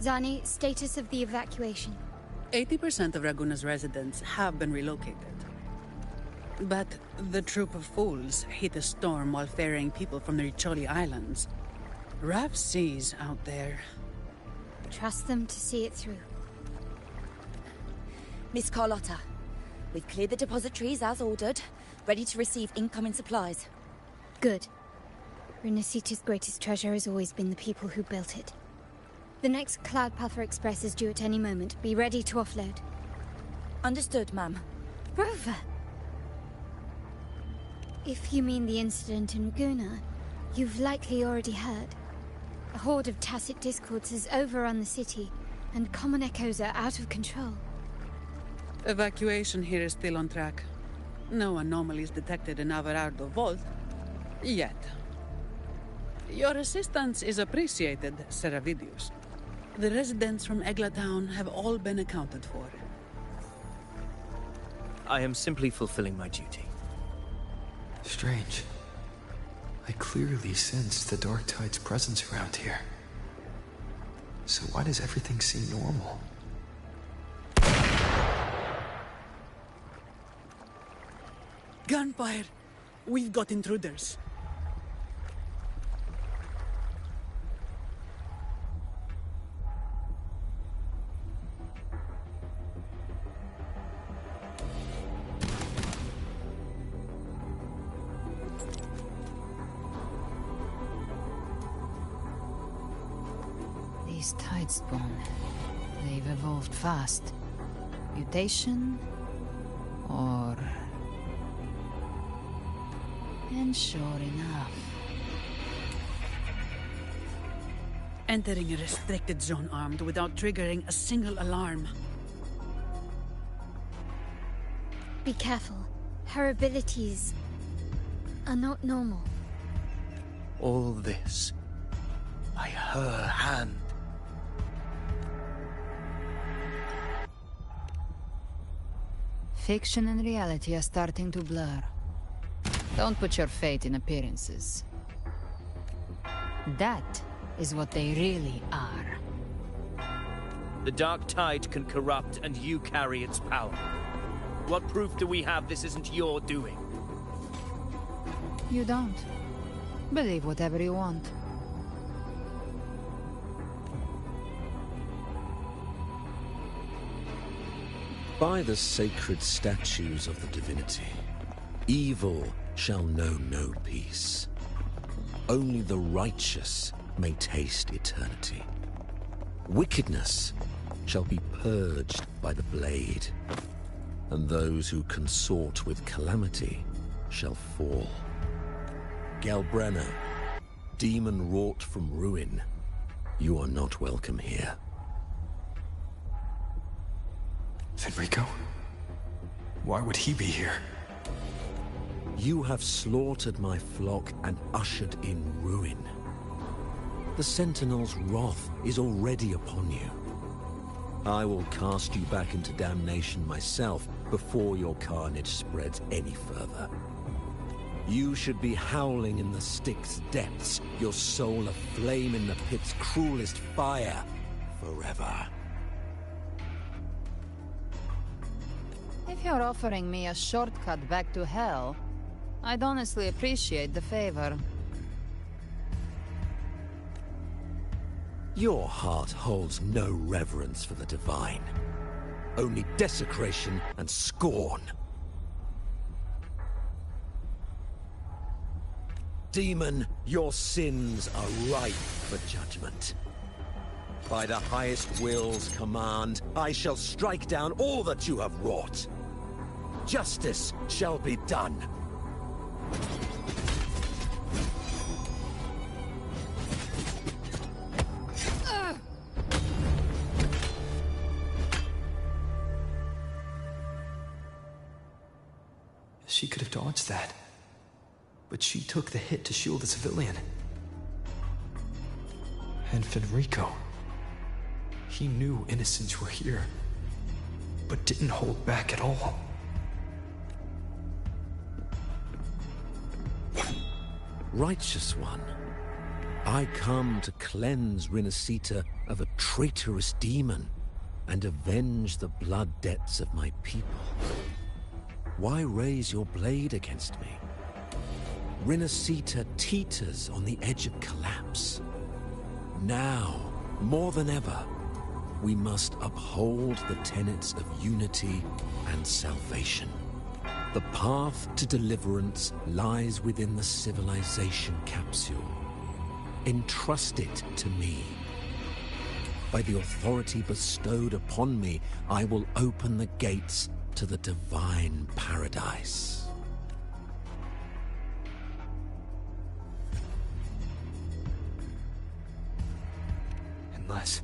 Zani, status of the evacuation. 80% of Raguna's residents have been relocated. But the troop of fools hit a storm while ferrying people from the Riccioli Islands. Rough seas out there. Trust them to see it through. Miss Carlotta, we've cleared the depositories as ordered, ready to receive incoming supplies. Good. Rinascita's greatest treasure has always been the people who built it. The next Cloudpuffer Express is due at any moment. Be ready to offload. Understood, ma'am. Rover! If you mean the incident in Raguna, you've likely already heard. A horde of tacit discords has overrun the city, and common echoes are out of control. Evacuation here is still on track. No anomalies detected in Averardo Vault. Yet. Your assistance is appreciated, Seravidius. The residents from Egla Town have all been accounted for. I am simply fulfilling my duty. Strange. I clearly sense the Dark Tide's presence around here. So why does everything seem normal? Gunfire! We've got intruders. These Tidespawn, they've evolved fast. Mutation? Or... And sure enough... Entering a restricted zone armed without triggering a single alarm. Be careful. Her abilities are not normal. All this by her hand. Fiction and reality are starting to blur. Don't put your faith in appearances. That is what they really are. The Dark Tide can corrupt, and you carry its power. What proof do we have this isn't your doing? You don't. Believe whatever you want. By the sacred statues of the divinity, evil shall know no peace. Only the righteous may taste eternity. Wickedness shall be purged by the blade, and those who consort with calamity shall fall. Galbrenna, demon wrought from ruin, you are not welcome here. Fenrico? Why would he be here? You have slaughtered my flock and ushered in ruin. The Sentinel's wrath is already upon you. I will cast you back into damnation myself before your carnage spreads any further. You should be howling in the Styx's depths, your soul aflame in the pit's cruelest fire, forever. If you're offering me a shortcut back to hell, I'd honestly appreciate the favor. Your heart holds no reverence for the divine. Only desecration and scorn. Demon, your sins are ripe for judgment. By the highest will's command, I shall strike down all that you have wrought. Justice shall be done. She could have dodged that. But she took the hit to shield the civilian. And Fenrico. He knew innocents were here, but didn't hold back at all. Righteous one, I come to cleanse Rinascita of a traitorous demon and avenge the blood debts of my people. Why raise your blade against me? Rinascita teeters on the edge of collapse. Now, more than ever, we must uphold the tenets of unity and salvation. The path to deliverance lies within the civilization capsule. Entrust it to me. By the authority bestowed upon me, I will open the gates to the divine paradise. Unless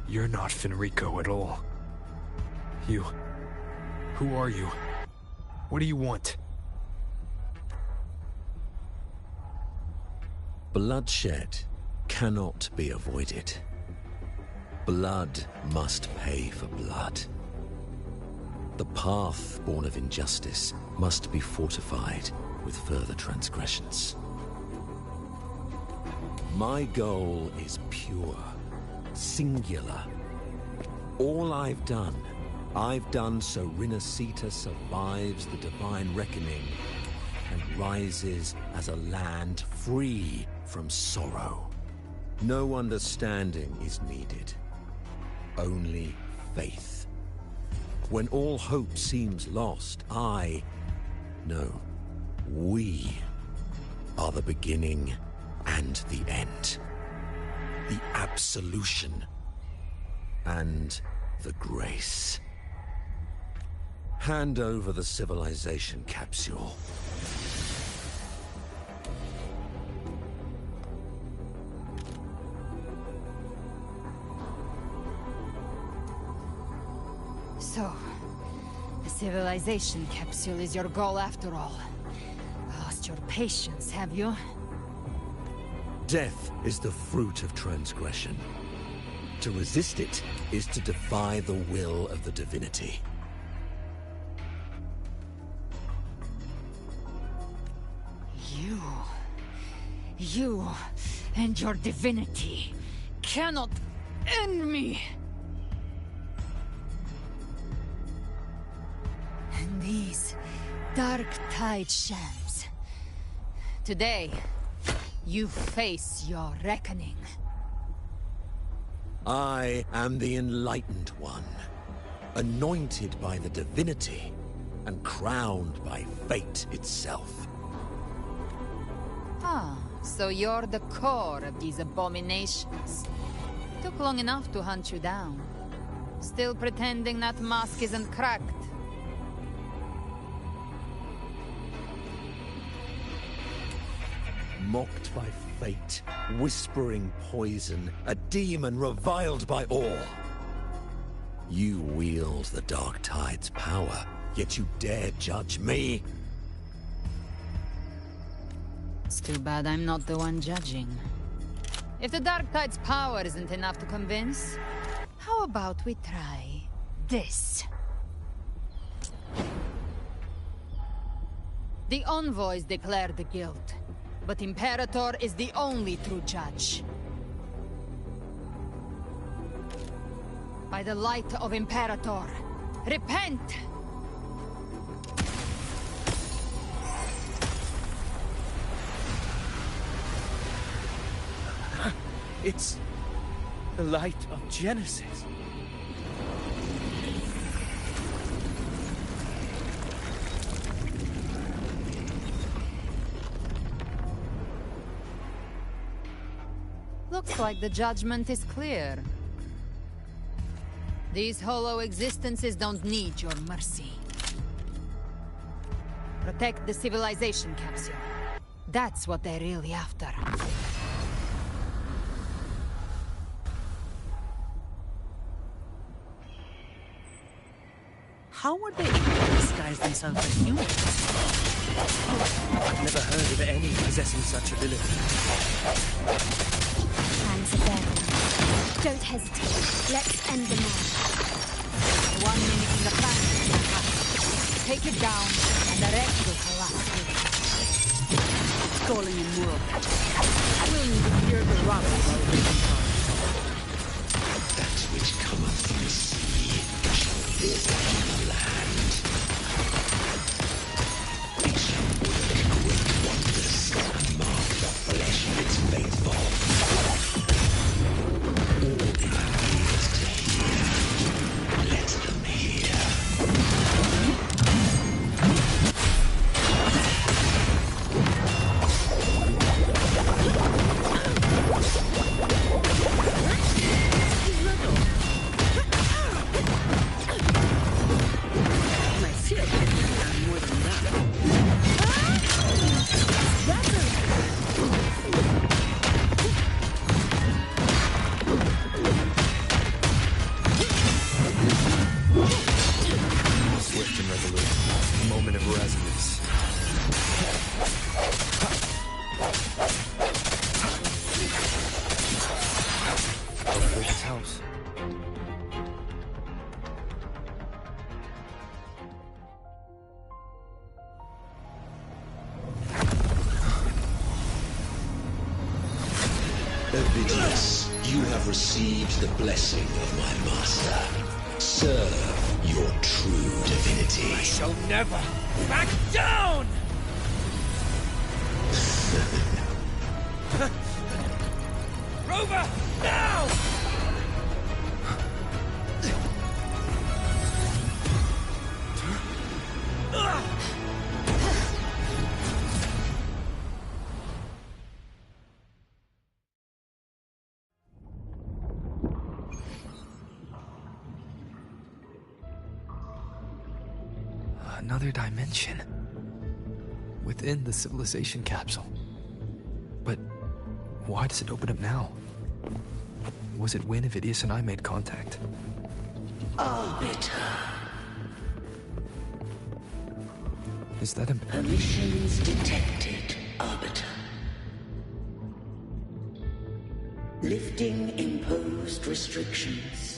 you're not Fenrico at all. Who are you? What do you want? Bloodshed cannot be avoided. Blood must pay for blood. The path born of injustice must be fortified with further transgressions. My goal is pure, singular. All I've done so Rinascita survives the divine reckoning and rises as a land free from sorrow. No understanding is needed, only faith. When all hope seems lost, we are the beginning and the end. The absolution and the grace. Hand over the civilization capsule. So, the civilization capsule is your goal after all. Lost your patience, have you? Death is the fruit of transgression. To resist it is to defy the will of the divinity. You and your divinity cannot end me! And these dark tide shams. Today, you face your reckoning. I am the Enlightened One, anointed by the divinity and crowned by fate itself. Ah, so you're the core of these abominations. Took long enough to hunt you down. Still pretending that mask isn't cracked. Mocked by fate, whispering poison, a demon reviled by all. You wield the Dark Tide's power, yet you dare judge me? It's too bad I'm not the one judging. If the Dark Tide's power isn't enough to convince, how about we try this? The envoys declare the guilt, but Imperator is the only true judge. By the light of Imperator, repent! It's the light of Genesis. Looks like the judgment is clear. These hollow existences don't need your mercy. Protect the civilization capsule. That's what they're really after. How would they disguise themselves as humans? I've never heard of any possessing such ability. Hands are there. Don't hesitate. Let's end the now. 1 minute in the plant. Take it down, and the rest will collapse with it. Calling in world. We'll need to clear the rubble while waiting time. this land. It shall work great wonders and mark the flesh of its faithful. All the ears to hear, let them hear. Swift and resolute. Moment of resonance. Hopefully this helps. Ovidius, you have received the blessing of my master. Serve your true divinity. I shall never back down! Rover, now! Another dimension. Within the civilization capsule. But why does it open up now? Was it when Ovidius and I made contact? Arbiter. Is that a... Permissions detected, Arbiter. Lifting imposed restrictions.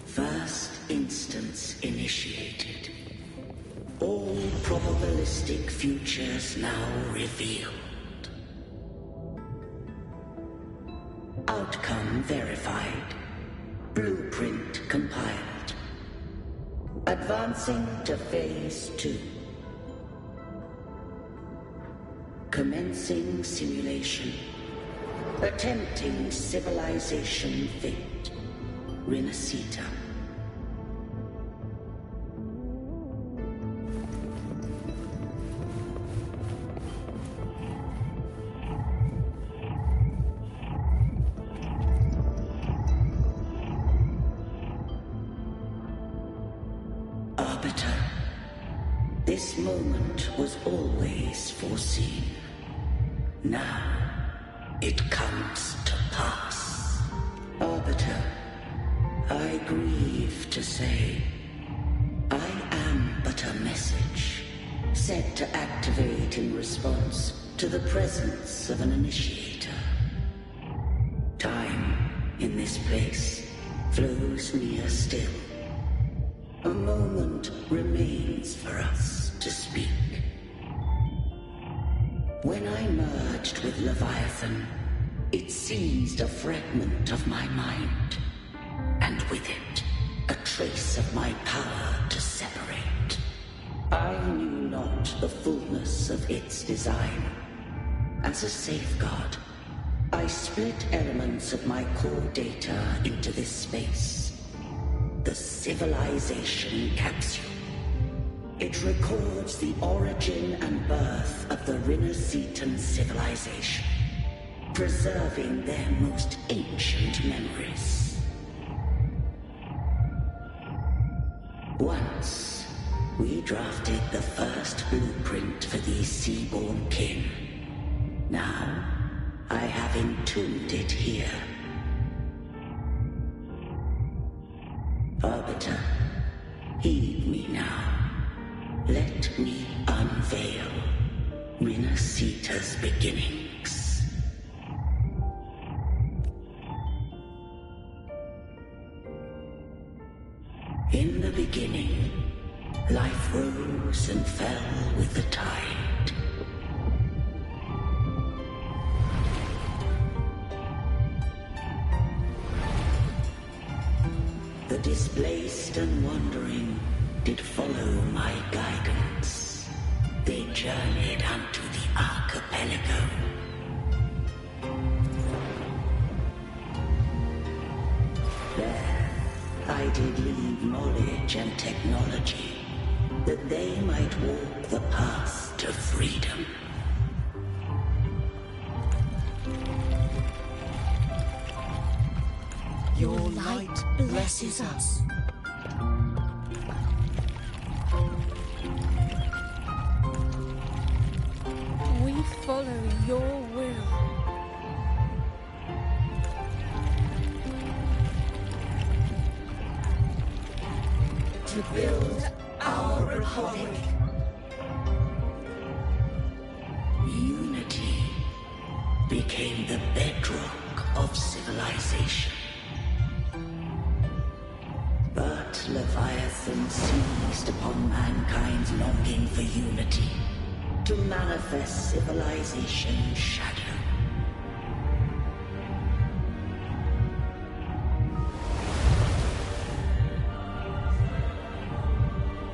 First instance initiated. All probabilistic futures now revealed. Outcome verified. Blueprint compiled. Advancing to Phase 2. Commencing simulation. Attempting civilization fate. Rinascita. Arbiter, this moment was always foreseen. Now, it comes to pass. Arbiter, I grieve to say, I am but a message, set to activate in response to the presence of an initiator. Time, in this place, flows near still. A moment remains for us to speak. When I merged with Leviathan, it seized a fragment of my mind, and with it, a trace of my power to separate. I knew not the fullness of its design. As a safeguard, I split elements of my core data into this space. The civilization capsule. It records the origin and birth of the Rinascitan civilization, preserving their most ancient memories. Once, we drafted the first blueprint for these seaborn kin. Now, I have entombed it here. Arbiter, heed me now. Let me unveil Rinascita's beginnings. In the beginning, life rose and fell with the tide. displaced and wandering did follow my guidance. They journeyed unto the archipelago. There, I did leave knowledge and technology, that they might walk the path to freedom. Your light blesses us. We follow your will. To build our republic. Unity became the bedrock of civilization. But Leviathan seized upon mankind's longing for unity to manifest civilization's shadow.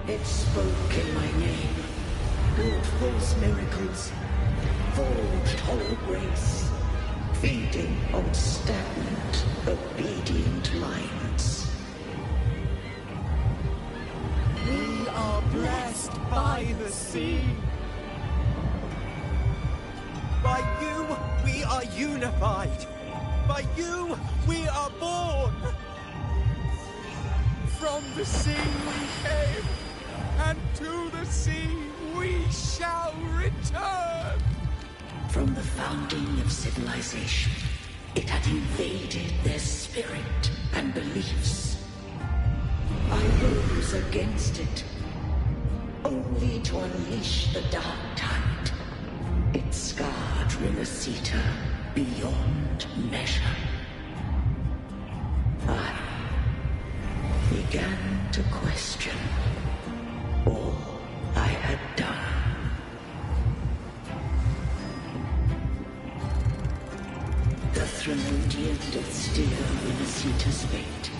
It spoke in my name, wrought false miracles, forged hollow grace, feeding on stagnant, obedient minds. We are blessed by the sea. By you, we are unified. By you, we are born. From the sea we came, and to the sea we shall return. From the founding of civilization, it had invaded their spirit and beliefs. I rose against it, only to unleash the dark tide. It scarred Rinascita beyond measure. I began to question all I had done. The Trinodian did steer Rinascita's fate.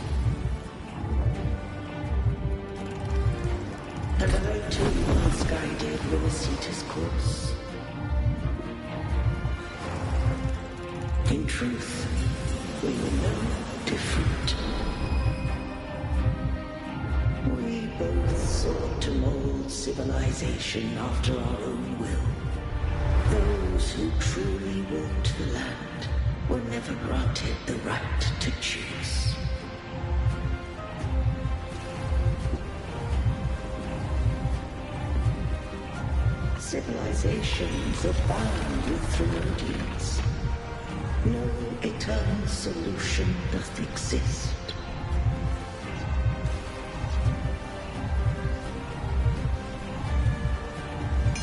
And I too once guided Rinascita's course. In truth, we were no different. We both sought to mold civilization after our own will. Those who truly walked the land were never granted the right to choose. Civilizations abound with Trinodians. No eternal solution doth exist.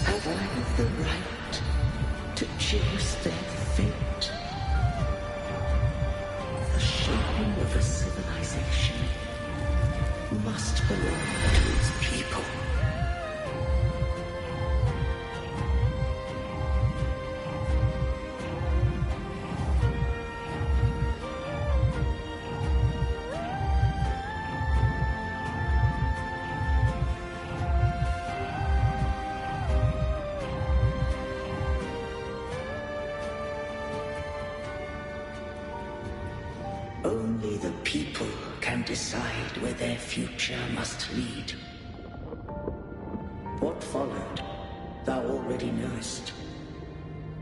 Have I the right to choose their fate? The shaping of a civilization must belong to its people. Only the people can decide where their future must lead. What followed, thou already knowest.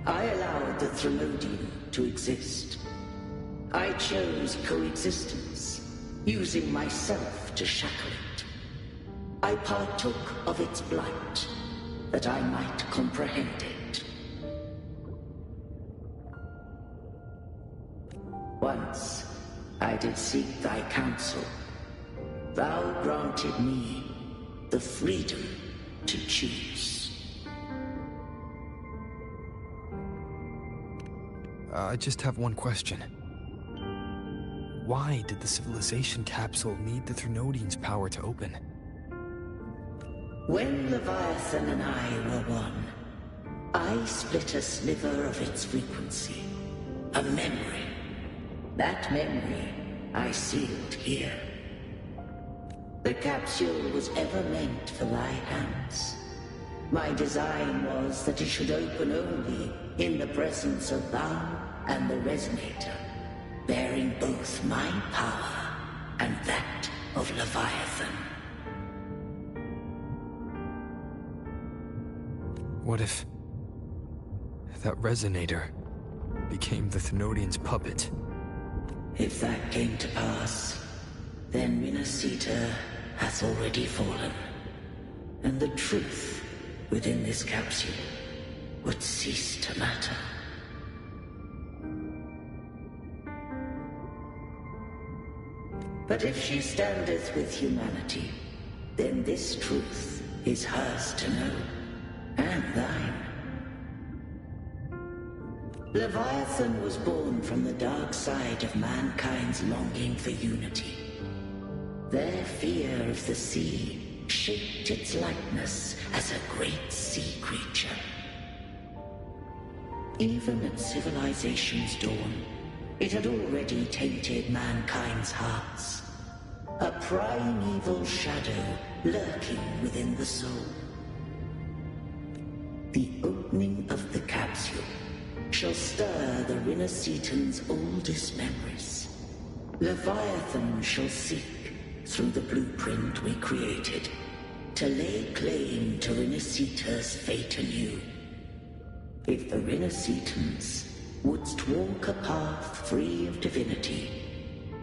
I allowed the Trinodian to exist. I chose coexistence, using myself to shackle it. I partook of its blight, that I might comprehend it. Once, I did seek thy counsel. Thou granted me the freedom to choose. I just have one question. Why did the civilization capsule need the Trinodian's power to open? When Leviathan and I were one, I split a sliver of its frequency. A memory. That memory I sealed here. The capsule was ever meant for thy hands. My design was that it should open only in the presence of thou and the Resonator, bearing both my power and that of Leviathan. What if that Resonator became the Thenodian's puppet? If that came to pass, then Rinascita hath already fallen, and the truth within this capsule would cease to matter. But if she standeth with humanity, then this truth is hers to know, and thine. Leviathan was born from the dark side of mankind's longing for unity. Their fear of the sea shaped its likeness as a great sea creature. Even at civilization's dawn, it had already tainted mankind's hearts. A primeval shadow lurking within the soul. The opening of the capsule shall stir the Rinascitan's oldest memories. Leviathan shall seek, through the blueprint we created, to lay claim to Rinascita's fate anew. If the Rinascitans wouldst walk a path free of divinity,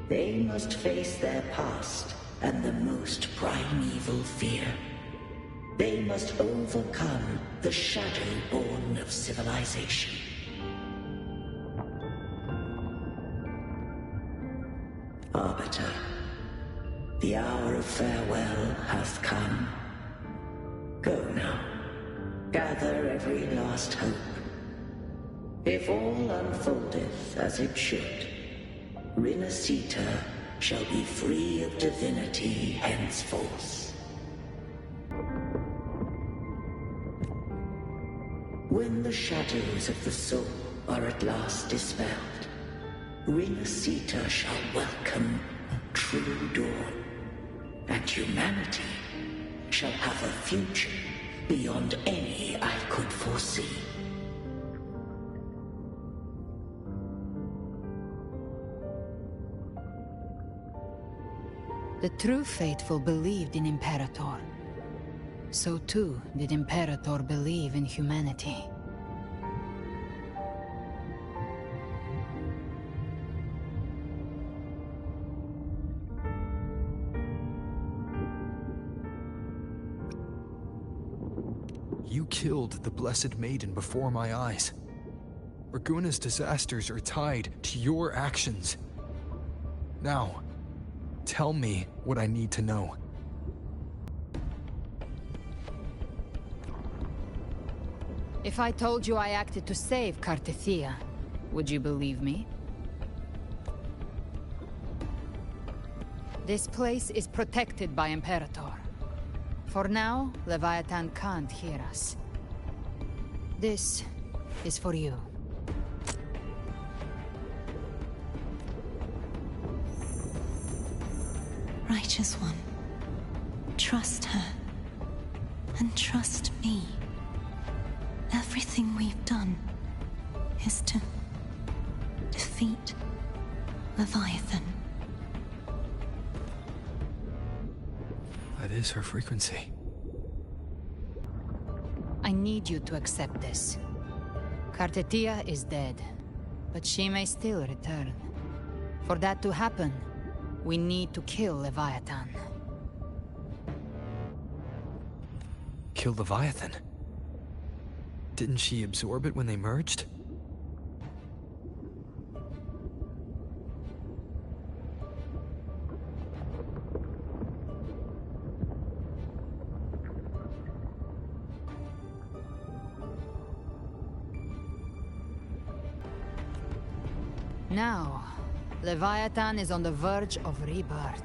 they must face their past and the most primeval fear. They must overcome the shadow born of civilization. Arbiter, the hour of farewell hath come. Go now, gather every last hope. If all unfoldeth as it should, Rinascita shall be free of divinity henceforth. When the shadows of the soul are at last dispelled, Rinascita shall welcome a true dawn, and humanity shall have a future beyond any I could foresee. The true faithful believed in Imperator. So too did Imperator believe in humanity. You killed the Blessed Maiden before my eyes. Raguna's disasters are tied to your actions. Now, tell me what I need to know. If I told you I acted to save Cartethia, would you believe me? This place is protected by Imperator. For now, Leviathan can't hear us. This is for you. Righteous One, trust her, and trust me. Everything we've done is to defeat Leviathan. That is her frequency. I need you to accept this. Cartethia is dead, but she may still return. For that to happen, we need to kill Leviathan. Kill Leviathan? Didn't she absorb it when they merged? Now, Leviathan is on the verge of rebirth.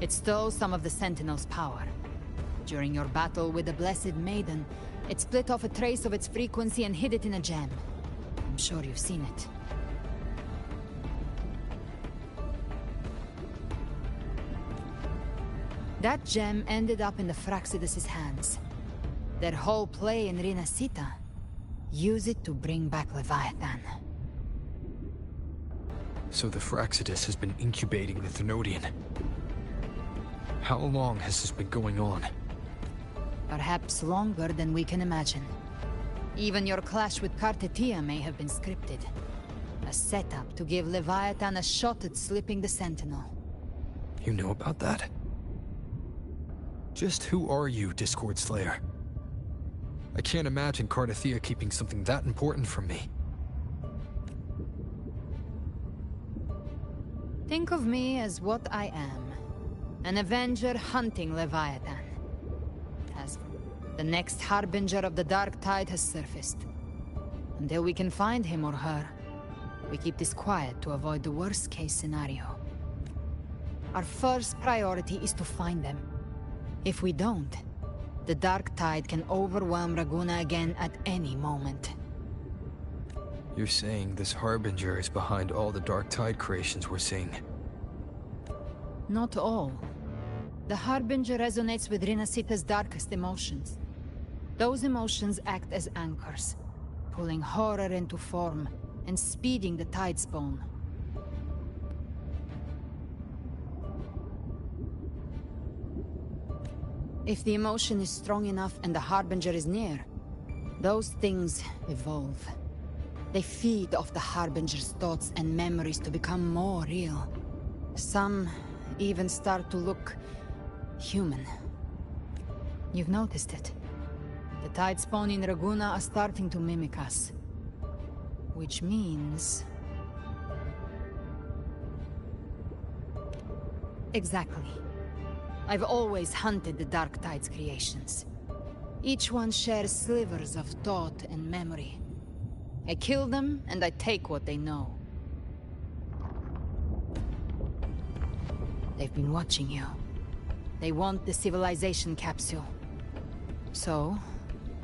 It stole some of the Sentinel's power. During your battle with the Blessed Maiden, it split off a trace of its frequency and hid it in a gem. I'm sure you've seen it. That gem ended up in the Fraxidus' hands. Their whole play in Rinascita. Use it to bring back Leviathan. So the Fraxidus has been incubating the Thenodian. How long has this been going on? Perhaps longer than we can imagine. Even your clash with Cartetia may have been scripted. A setup to give Leviathan a shot at slipping the Sentinel. You know about that? Just who are you, Discord Slayer? I can't imagine Cartetia keeping something that important from me. Think of me as what I am. An Avenger hunting Leviathan. As the next Harbinger of the Dark Tide has surfaced. Until we can find him or her, we keep this quiet to avoid the worst-case scenario. Our first priority is to find them. If we don't, the Dark Tide can overwhelm Raguna again at any moment. You're saying this Harbinger is behind all the Dark Tide creations we're seeing? Not all. The Harbinger resonates with Rinascita's darkest emotions. Those emotions act as anchors, pulling horror into form and speeding the Tidespawn. If the emotion is strong enough and the Harbinger is near, those things evolve. They feed off the Harbinger's thoughts and memories to become more real. Some even start to look human. You've noticed it. The Tidespawn in Raguna are starting to mimic us. Which means... Exactly. I've always hunted the Dark Tide's creations. Each one shares slivers of thought and memory. I kill them, and I take what they know. They've been watching you. They want the civilization capsule. So,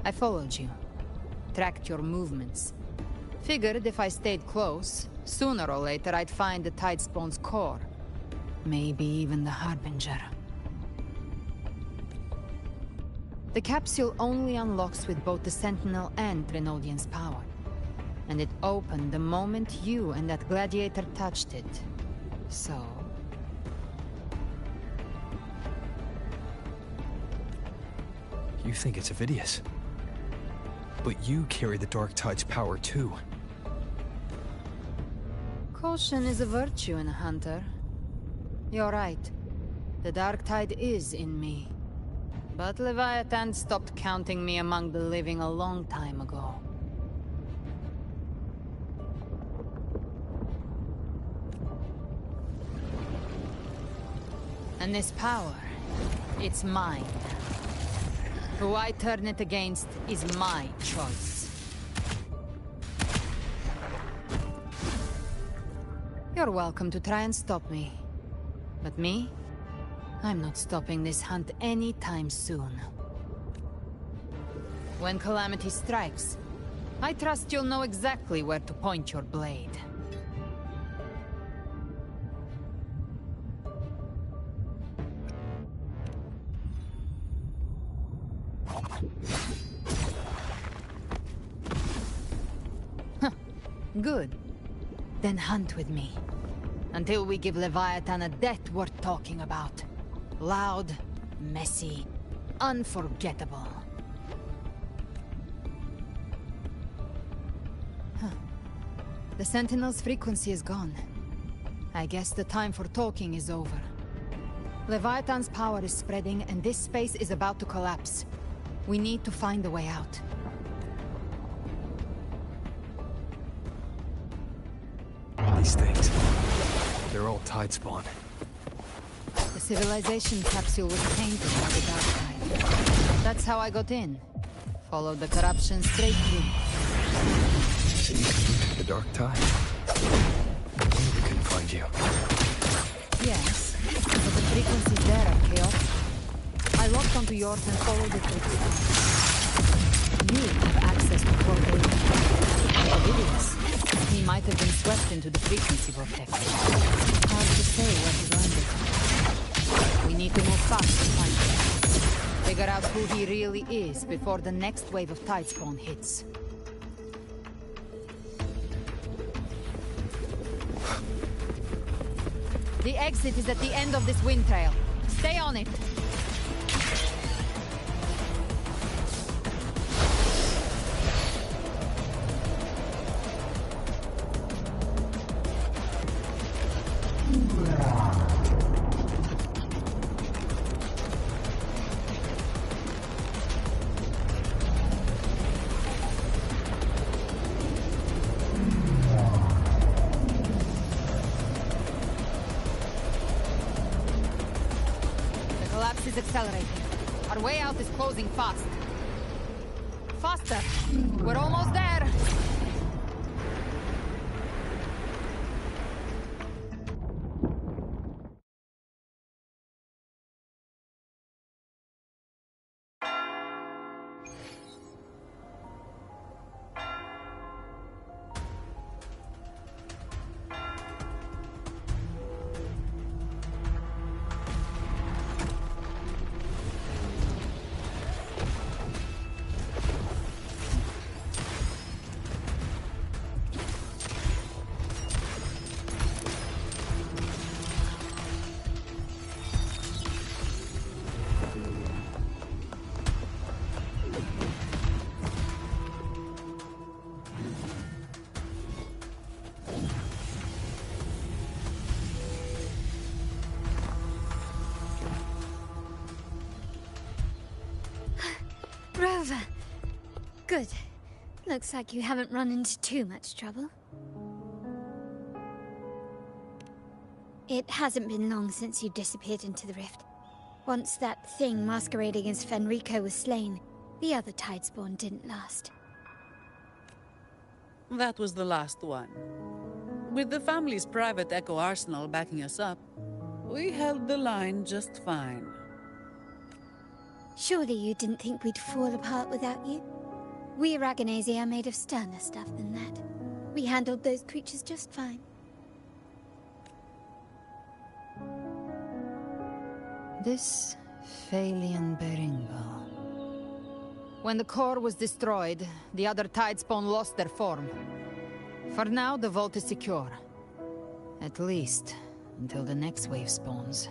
I followed you. Tracked your movements. Figured if I stayed close, sooner or later I'd find the Tidespawn's core. Maybe even the Harbinger. The capsule only unlocks with both the Sentinel and Thenodian's power. And it opened the moment you and that gladiator touched it. So... You think it's Avidius. But you carry the Dark Tide's power too. Caution is a virtue in a hunter. You're right. The Dark Tide is in me. But Leviathan stopped counting me among the living a long time ago. And this power, it's mine. Who I turn it against is my choice. You're welcome to try and stop me. But me? I'm not stopping this hunt anytime soon. When calamity strikes, I trust you'll know exactly where to point your blade. Good. Then hunt with me. Until we give Leviathan a death worth talking about. Loud, messy, unforgettable. The Sentinel's frequency is gone. I guess the time for talking is over. Leviathan's power is spreading, and this space is about to collapse. We need to find a way out. These things, they're all Tidespawn. The civilization capsule was tainted by the Dark Tide. That's how I got in. Followed the corruption straight through. The Dark Tide? No wonder we couldn't find you. Yes, but the Frequencies there are chaotic. I locked onto yours and followed it through the You have access to core data. Ovidius, he might have been swept into the frequency vortex. Hard to say where he landed. We need to move fast to find him. Figure out who he really is before the next wave of tidespawn hits. The exit is at the end of this wind trail. Stay on it. Accelerating. Our way out is closing fast. Faster! We're almost there! Rover! Good. Looks like you haven't run into too much trouble. It hasn't been long since you disappeared into the rift. Once that thing masquerading as Fenrico was slain, the other tidespawn didn't last. That was the last one. With the family's private echo arsenal backing us up, we held the line just fine. Surely you didn't think we'd fall apart without you? We Aragonese are made of sterner stuff than that. We handled those creatures just fine. This Phalian Beringal. When the core was destroyed, the other tidespawn lost their form. For now, the vault is secure. At least, until the next wave spawns.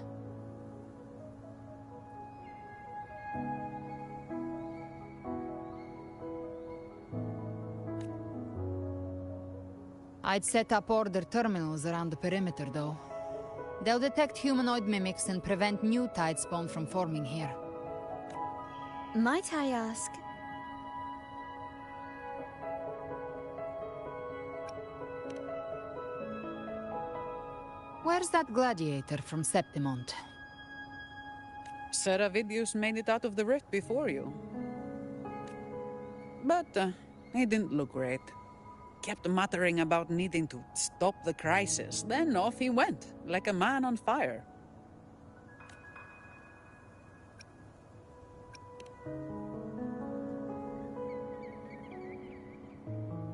I'd set up order terminals around the perimeter, though. They'll detect humanoid mimics and prevent new tidespawn from forming here. Might I ask? Where's that gladiator from Septimont? Seravidius made it out of the rift before you. But he didn't look great. Kept muttering about needing to stop the crisis. Then off he went, like a man on fire.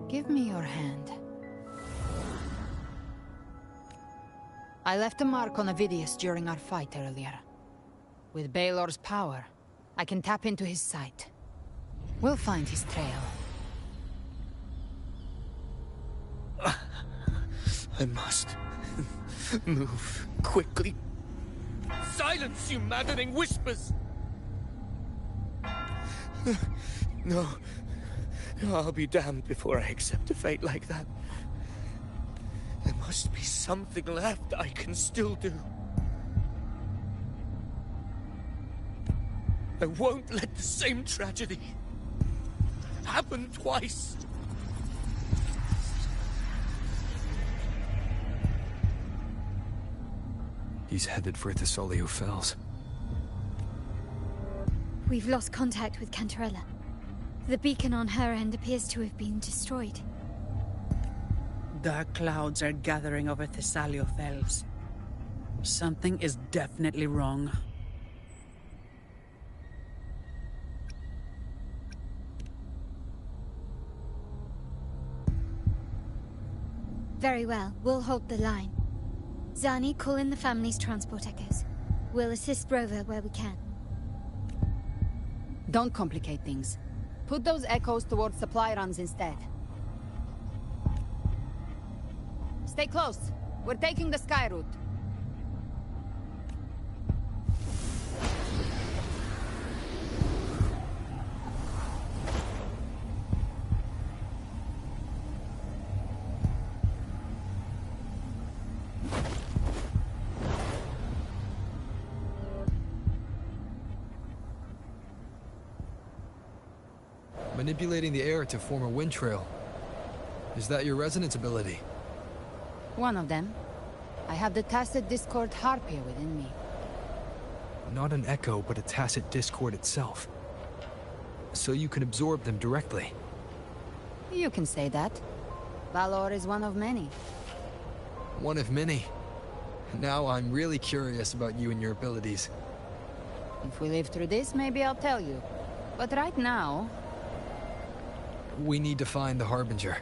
Give me your hand. I left a mark on Ovidius during our fight earlier. With Baelor's power, I can tap into his sight. We'll find his trail. I must move quickly. Silence, you maddening whispers! No. I'll be damned before I accept a fate like that. There must be something left I can still do. I won't let the same tragedy happen twice. He's headed for Thessalio Fells. We've lost contact with Cantarella. The beacon on her end appears to have been destroyed. Dark clouds are gathering over Thessalio Fells. Something is definitely wrong. Very well, we'll hold the line. Zani, call in the family's transport echoes. We'll assist Rover where we can. Don't complicate things. Put those echoes towards supply runs instead. Stay close. We're taking the sky route. Manipulating the air to form a wind trail. Is that your resonance ability? One of them. I have the Tacit Discord Harpier within me. Not an echo, but a Tacit Discord itself. So you can absorb them directly. You can say that. Valor is one of many. One of many. Now I'm really curious about you and your abilities. If we live through this, maybe I'll tell you. But right now... We need to find the Harbinger.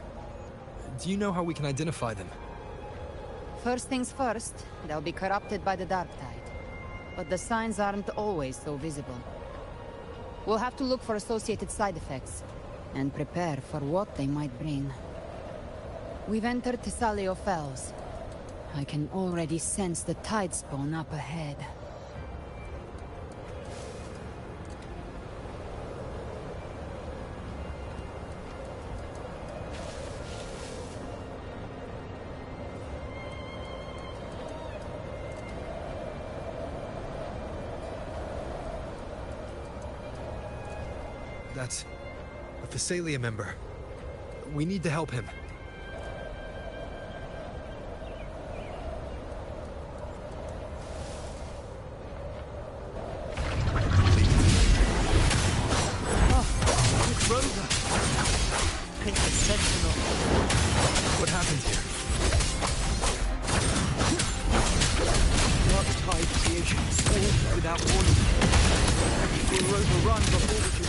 Do you know how we can identify them? First things first, they'll be corrupted by the Dark Tide. But the signs aren't always so visible. We'll have to look for associated side effects, and prepare for what they might bring. We've entered Thessalio Fells. I can already sense the tide spawn up ahead. That's a Thessalia member. We need to help him. What happened here? Dark tide creation swarmed without warning. We'll overrun before we can...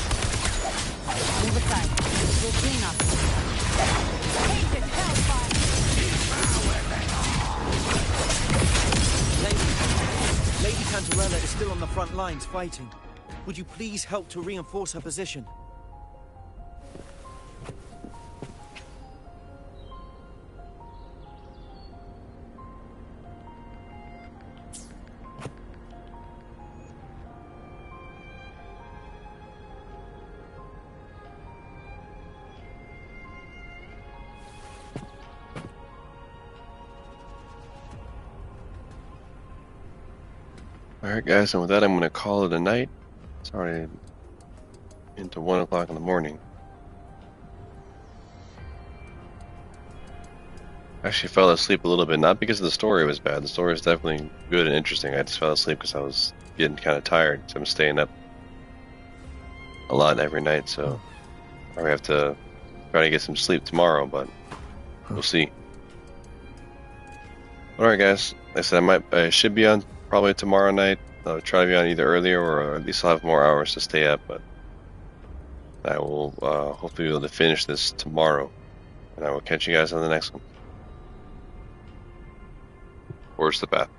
Move aside. We'll clean up. Hated hellfire! Lady Cantarella is still on the front lines fighting. Would you please help to reinforce her position? Alright guys, and with that I'm going to call it a night. It's already into 1 o'clock in the morning. I actually fell asleep a little bit, not because the story was bad. The story is definitely good and interesting. I just fell asleep because I was getting kind of tired. So I'm staying up a lot every night, so I have to try to get some sleep tomorrow, but we'll see. Alright guys, like I said, I should be on probably tomorrow night. I'll try to be on either earlier or at least I'll have more hours to stay up, but I will hopefully be able to finish this tomorrow. And I will catch you guys on the next one. Where's the path?